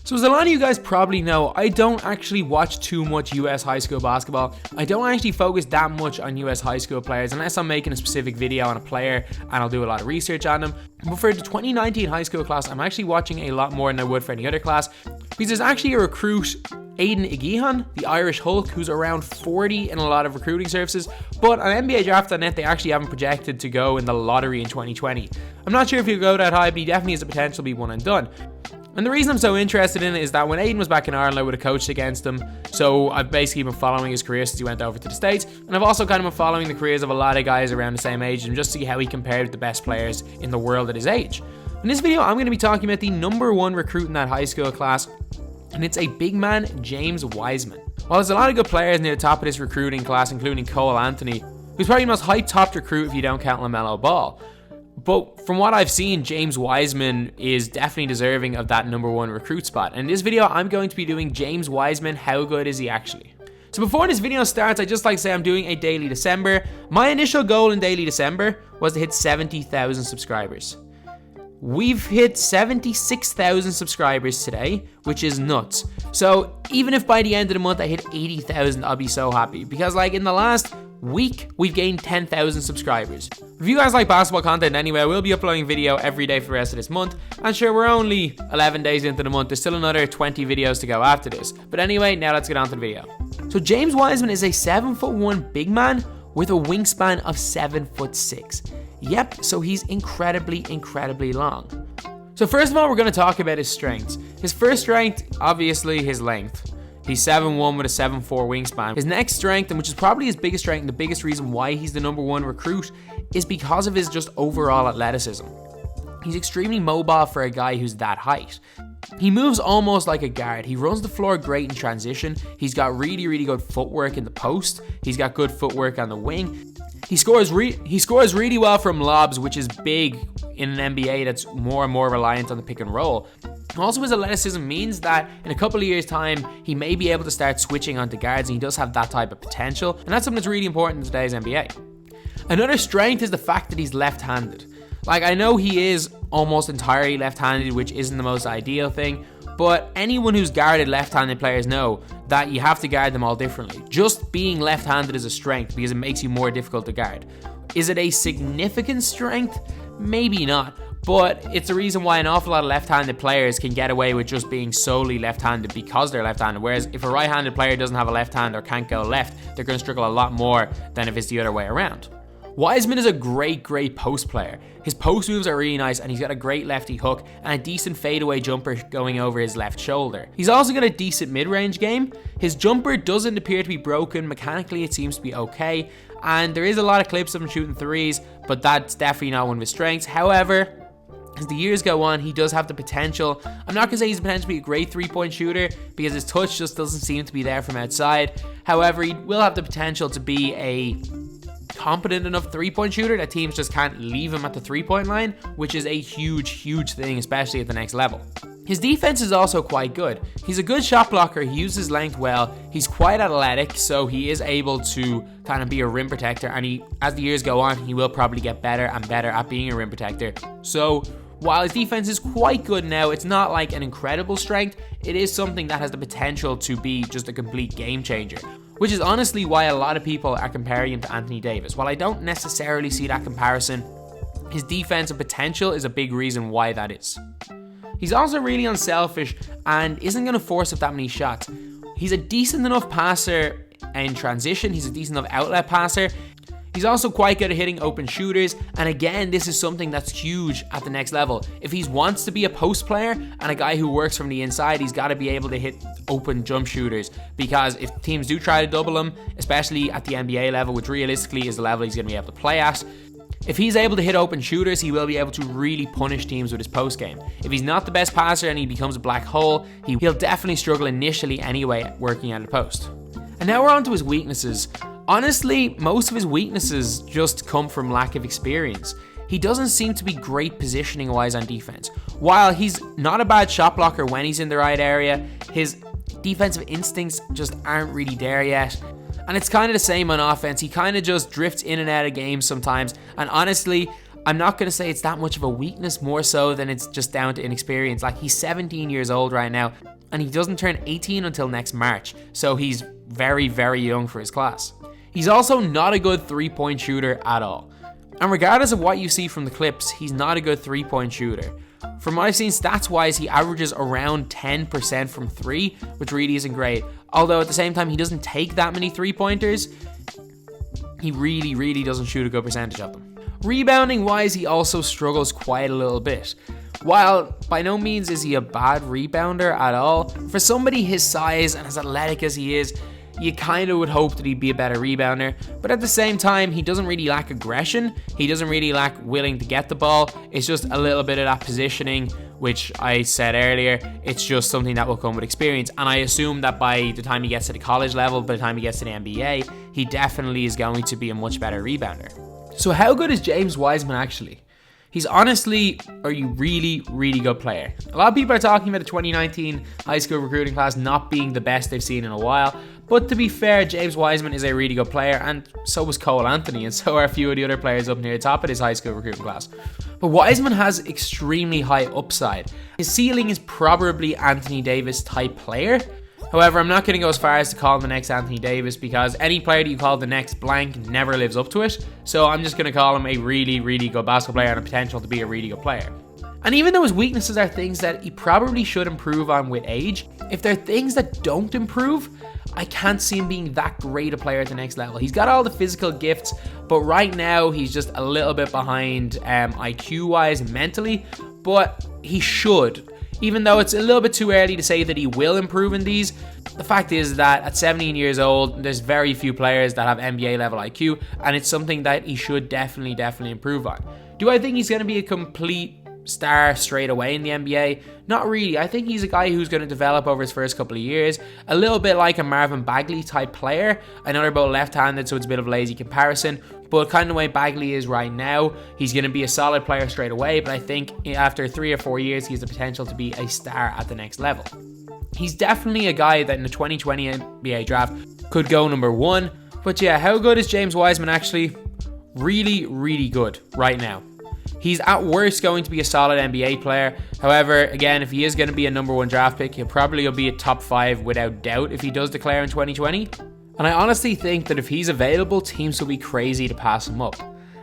So as a lot of you guys probably know, I don't actually watch too much US high school basketball. I don't actually focus that much on US high school players unless I'm making a specific video on a player and I'll do a lot of research on them. But for the 2019 high school class, I'm actually watching a lot more than I would for any other class because there's actually a recruit, Aiden Igihan, the Irish Hulk, who's around 40 in a lot of recruiting services, but on NBADraft.net they actually haven't projected to go in the lottery in 2020. I'm not sure if he'll go that high, but he definitely has the potential to be one and done. And the reason I'm so interested in it is that when Aiden was back in Ireland, I would have coached against him. So I've basically been following his career since he went over to the States. And I've also kind of been following the careers of a lot of guys around the same age and just see how he compared with the best players in the world at his age. In this video, I'm going to be talking about the #1 recruit in that high school class. And it's a big man, James Wiseman. While there's a lot of good players near the top of this recruiting class, including Cole Anthony, who's probably the most hyped top recruit if you don't count LaMelo Ball. But from what I've seen, James Wiseman is definitely deserving of that #1 recruit spot. And in this video, I'm going to be doing James Wiseman. How good is he actually? So before this video starts, I'd just like to say I'm doing a Daily December. My initial goal in Daily December was to hit 70,000 subscribers. We've hit 76,000 subscribers today, which is nuts. So even if by the end of the month I hit 80,000, I'll be so happy. Because like in the last week, we've gained 10,000 subscribers. If you guys like basketball content anyway, I will be uploading video every day for the rest of this month. And sure, we're only 11 days into the month. There's still another 20 videos to go after this. But anyway, now let's get on to the video. So James Wiseman is a 7'1" big man with a wingspan of 7'6". Yep, so he's incredibly long. So first of all, we're going to talk about his strengths. His first strength, obviously his length. He's 7'1" with a 7'4" wingspan. His next strength, and which is probably his biggest strength and the biggest reason why he's the #1 recruit, is because of his just overall athleticism. He's extremely mobile for a guy who's that height. He moves almost like a guard. He runs the floor great in transition. He's got really good footwork in the post. He's got good footwork on the wing. He scores really well from lobs, which is big in an NBA that's more and more reliant on the pick and roll. Also, his athleticism means that in a couple of years' time, he may be able to start switching onto guards, and he does have that type of potential, and that's something that's really important in today's NBA. Another strength is the fact that he's left-handed. Like, I know he is almost entirely left-handed, which isn't the most ideal thing, but anyone who's guarded left-handed players know that you have to guard them all differently. Just being left-handed is a strength because it makes you more difficult to guard. Is it a significant strength? Maybe not, but it's a reason why an awful lot of left-handed players can get away with just being solely left-handed because they're left-handed, whereas if a right-handed player doesn't have a left hand or can't go left, they're going to struggle a lot more than if it's the other way around. Wiseman is a great post player. His post moves are really nice, and he's got a great lefty hook and a decent fadeaway jumper going over his left shoulder. He's also got a decent mid-range game. His jumper doesn't appear to be broken. Mechanically, it seems to be okay, and there is a lot of clips of him shooting threes, but that's definitely not one of his strengths. However, as the years go on, he does have the potential. I'm not going to say he's potentially be a great three-point shooter because his touch just doesn't seem to be there from outside. However, he will have the potential to be a competent enough three-point shooter that teams just can't leave him at the three-point line, which is a huge thing, especially at the next level. His defense is also quite good. He's a good shot blocker. He uses length well. He's quite athletic, so he is able to kind of be a rim protector, and as the years go on, he will probably get better and better at being a rim protector. So while his defense is quite good now, it's not like an incredible strength. It is something that has the potential to be just a complete game changer, which is honestly why a lot of people are comparing him to Anthony Davis. While I don't necessarily see that comparison, his defensive potential is a big reason why that is. He's also really unselfish and isn't going to force up that many shots. He's a decent enough passer in transition. He's a decent enough outlet passer. He's also quite good at hitting open shooters, and again, this is something that's huge at the next level. If he wants to be a post player and a guy who works from the inside, he's got to be able to hit open jump shooters, because if teams do try to double him, especially at the NBA level, which realistically is the level he's going to be able to play at, if he's able to hit open shooters, he will be able to really punish teams with his post game. If he's not the best passer and he becomes a black hole, he'll definitely struggle initially anyway working at the post. And now we're on to his weaknesses. Honestly, most of his weaknesses just come from lack of experience. He doesn't seem to be great positioning wise on defense. While he's not a bad shot blocker when he's in the right area, his defensive instincts just aren't really there yet. And it's kind of the same on offense. He kind of just drifts in and out of games sometimes. And honestly, I'm not going to say it's that much of a weakness, more so than it's just down to inexperience. Like, he's 17 years old right now, and he doesn't turn 18 until next March, so he's very, very young for his class. He's also not a good three-point shooter at all. And regardless of what you see from the clips, he's not a good three-point shooter. From what I've seen stats-wise, he averages around 10% from three, which really isn't great. Although at the same time, he doesn't take that many three-pointers. He really, really doesn't shoot a good percentage of them. Rebounding-wise, he also struggles quite a little bit. While by no means is he a bad rebounder at all, for somebody his size and as athletic as he is, you kind of would hope that he'd be a better rebounder. But at the same time, he doesn't really lack aggression. He doesn't really lack willing to get the ball. It's just a little bit of that positioning, which I said earlier, it's just something that will come with experience. And I assume that by the time he gets to the college level, by the time he gets to the NBA, he definitely is going to be a much better rebounder. So how good is James Wiseman actually? He's honestly a really, really good player. A lot of people are talking about the 2019 high school recruiting class not being the best they've seen in a while. But to be fair, James Wiseman is a really good player, and so was Cole Anthony, and so are a few of the other players up near the top of this high school recruiting class. But Wiseman has extremely high upside. His ceiling is probably Anthony Davis type player. However, I'm not going to go as far as to call him the next Anthony Davis, because any player that you call the next blank never lives up to it. So I'm just going to call him a really, really good basketball player and a potential to be a really good player. And even though his weaknesses are things that he probably should improve on with age, if they're things that don't improve, I can't see him being that great a player at the next level. He's got all the physical gifts, but right now he's just a little bit behind IQ-wise and mentally, but he should. Even though it's a little bit too early to say that he will improve in these, the fact is that at 17 years old, there's very few players that have NBA level IQ, and it's something that he should definitely improve on. Do I think he's going to be a complete star straight away in the NBA? Not really. I think he's a guy who's going to develop over his first couple of years, a little bit like a Marvin Bagley type player. I know they're both left-handed, so it's a bit of a lazy comparison, but kind of the way Bagley is right now, he's going to be a solid player straight away, but I think after 3 or 4 years, he has the potential to be a star at the next level. He's definitely a guy that in the 2020 NBA draft could go number 1, but yeah, how good is James Wiseman actually? Really, really good right now. He's at worst going to be a solid NBA player. However, again, if he is going to be a number 1 draft pick, he'll probably be a top 5 without doubt if he does declare in 2020. And I honestly think that if he's available, teams will be crazy to pass him up.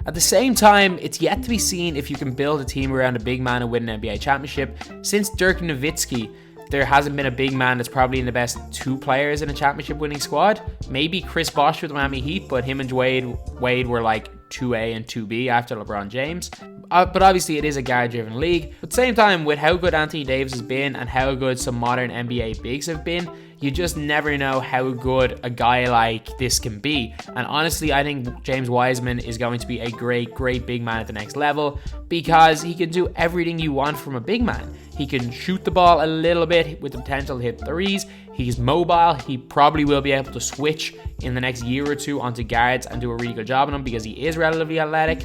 At the same time, it's yet to be seen if you can build a team around a big man and win an NBA championship. Since Dirk Nowitzki, there hasn't been a big man that's probably in the best 2 players in a championship winning squad. Maybe Chris Bosh with the Miami Heat, but him and Wade were like 2A and 2B after LeBron James. But obviously it is a guard-driven league. But at the same time, with how good Anthony Davis has been and how good some modern NBA bigs have been, you just never know how good a guy like this can be. And honestly, I think James Wiseman is going to be a great big man at the next level, because he can do everything you want from a big man. He can shoot the ball a little bit with the potential to hit threes. He's mobile. He probably will be able to switch in the next year or 2 onto guards and do a really good job on them, because he is relatively athletic.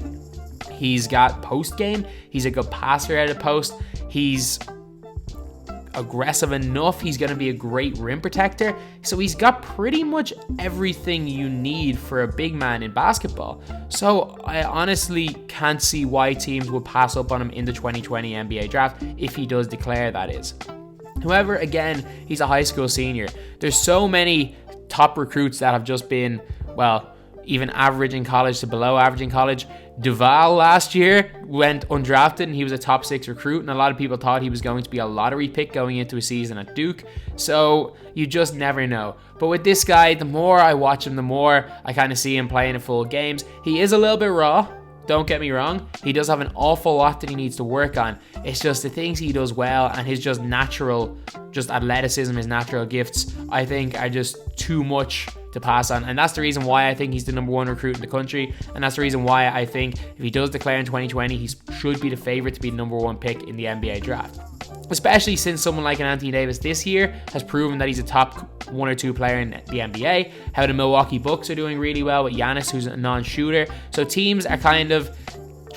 He's got post game. He's a good passer out of the post. He's aggressive enough. He's going to be a great rim protector. So he's got pretty much everything you need for a big man in basketball. So I honestly can't see why teams would pass up on him in the 2020 NBA draft if he does declare, that is. However, again, he's a high school senior. There's so many top recruits that have just been, well, even average in college to below average in college. BBALL last year went undrafted and he was a top 6 recruit, and a lot of people thought he was going to be a lottery pick going into a season at Duke. So you just never know. But with this guy, the more I watch him, the more I kind of see him playing in full games. He is a little bit raw. Don't get me wrong. He does have an awful lot that he needs to work on. It's just the things he does well and his just natural, just athleticism, his natural gifts, I think are just too much to pass on. And that's the reason why I think he's the number 1 recruit in the country. And that's the reason why I think if he does declare in 2020, he should be the favorite to be the number 1 pick in the NBA draft. Especially since someone like an Anthony Davis this year has proven that he's a top 1 or 2 player in the NBA. How the Milwaukee Bucks are doing really well with Giannis, who's a non-shooter. So teams are kind of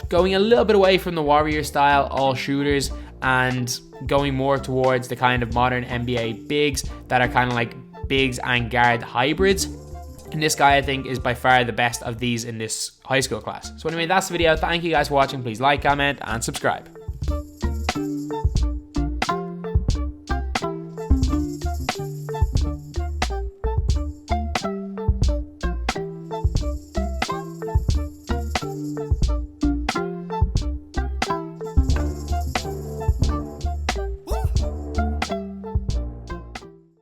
going a little bit away from the Warrior style, all shooters, and going more towards the kind of modern NBA bigs that are kind of like bigs and guard hybrids. And this guy, I think, is by far the best of these in this high school class. So anyway, that's the video. Thank you guys for watching. Please like, comment, and subscribe.